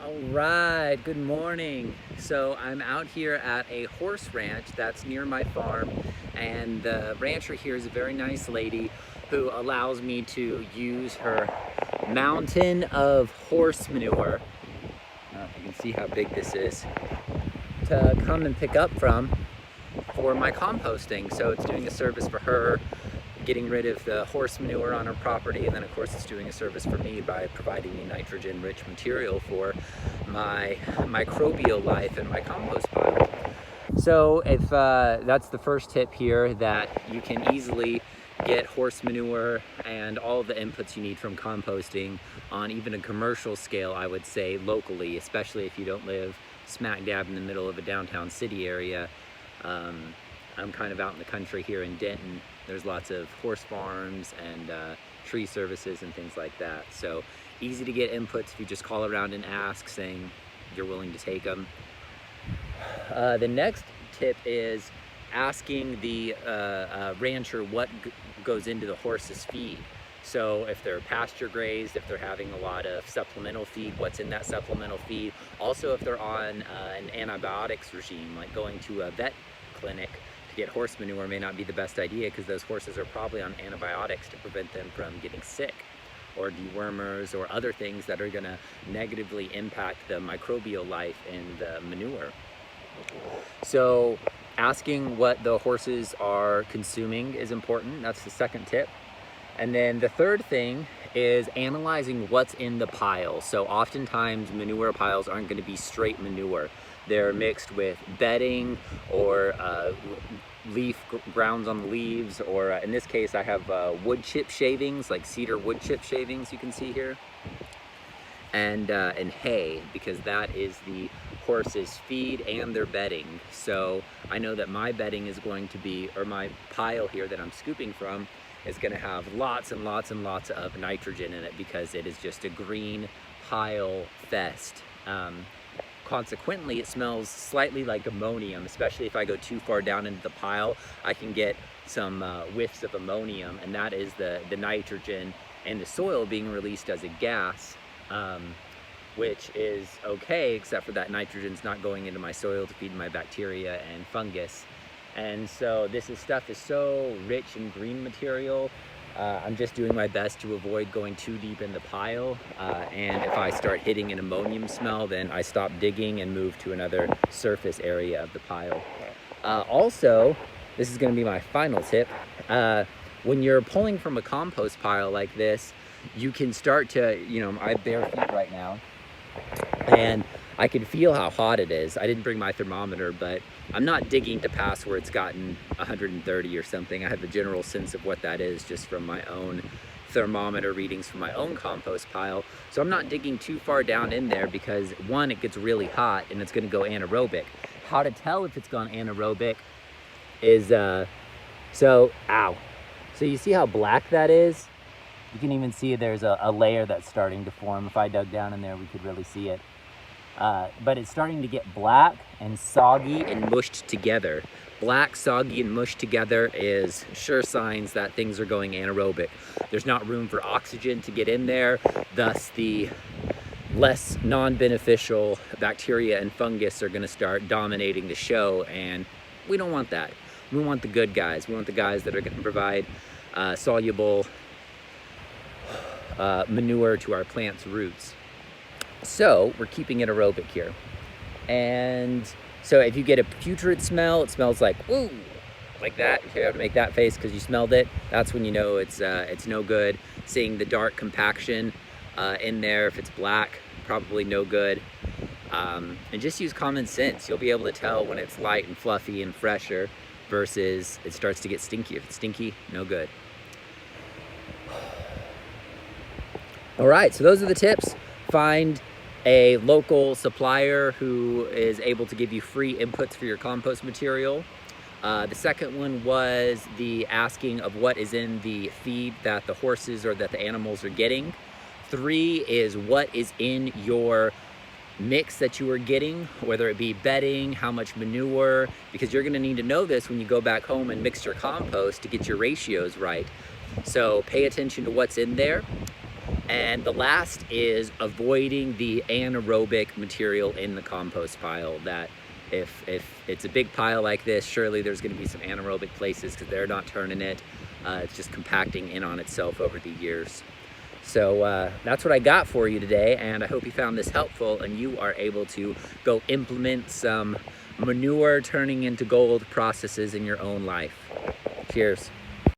All right, good morning. So I'm out here at a horse ranch that's near my farm, and the rancher here is a very nice lady who allows me to use her mountain of horse manure. I don't know if you can see how big this is, to come and pick up from for my composting. So it's doing a service for her, getting rid of the horse manure on her property, and then of course it's doing a service for me by providing me nitrogen rich material for my microbial life and my compost pile. So if that's the first tip here, that you can easily get horse manure and all of the inputs you need from composting on even a commercial scale, I would say locally, especially if you don't live smack dab in the middle of a downtown city area. I'm kind of out in the country here in Denton. There's lots of horse farms and tree services and things like that. So easy to get inputs if you just call around and ask, saying you're willing to take them. The next tip is asking the rancher what goes into the horse's feed. So if they're pasture grazed, if they're having a lot of supplemental feed, what's in that supplemental feed. Also, if they're on an antibiotics regime, like going to a vet clinic to get horse manure may not be the best idea, because those horses are probably on antibiotics to prevent them from getting sick, or dewormers, or other things that are going to negatively impact the microbial life in the manure. So asking what the horses are consuming is important. That's the second tip. And then the third thing is analyzing what's in the pile. So oftentimes manure piles aren't going to be straight manure. They're mixed with bedding or leaf grounds on the leaves, or in this case I have wood chip shavings, like cedar wood chip shavings you can see here, and hay, because that is the horse's feed and their bedding. So I know that my bedding is going to be, or my pile here that I'm scooping from, is going to have lots and lots and lots of nitrogen in it, because it is just a green pile fest. Consequently, it smells slightly like ammonium, especially if I go too far down into the pile. I can get some whiffs of ammonium, and that is the nitrogen and the soil being released as a gas, which is okay, except for that nitrogen's not going into my soil to feed my bacteria and fungus. And so this stuff is so rich in green material. I'm just doing my best to avoid going too deep in the pile, and if I start hitting an ammonium smell, then I stop digging and move to another surface area of the pile. Also, this is going to be my final tip, when you're pulling from a compost pile like this, you can start to, I have bare feet right now, and I can feel how hot it is. I didn't bring my thermometer, but I'm not digging to pass where it's gotten 130 or something. I have a general sense of what that is just from my own thermometer readings from my own compost pile. So I'm not digging too far down in there, because one, it gets really hot and it's gonna go anaerobic. How to tell if it's gone anaerobic is, so you see how black that is? You can even see there's a layer that's starting to form. If I dug down in there, we could really see it. But it's starting to get black and soggy and mushed together. Black, soggy, and mushed together is sure signs that things are going anaerobic. There's not room for oxygen to get in there, thus the less non-beneficial bacteria and fungus are going to start dominating the show, and we don't want that. We want the good guys. We want the guys that are going to provide soluble manure to our plants' roots. So we're keeping it aerobic here. And so if you get a putrid smell, it smells like, woo, like that. You have to make that face because you smelled it. That's when you know it's no good. Seeing the dark compaction in there, if it's black, probably no good. And just use common sense. You'll be able to tell when it's light and fluffy and fresher versus it starts to get stinky. If it's stinky, no good. All right, so those are the tips. Find a local supplier who is able to give you free inputs for your compost material. The second one was the asking of what is in the feed that the horses or that the animals are getting. 3 is what is in your mix that you are getting, whether it be bedding, how much manure, because you're going to need to know this when you go back home and mix your compost to get your ratios right. So pay attention to what's in there. And the last is avoiding the anaerobic material in the compost pile. That if it's a big pile like this, surely there's going to be some anaerobic places because they're not turning it. It's just compacting in on itself over the years. So that's what I got for you today, and I hope you found this helpful and you are able to go implement some manure turning into gold processes in your own life. Cheers.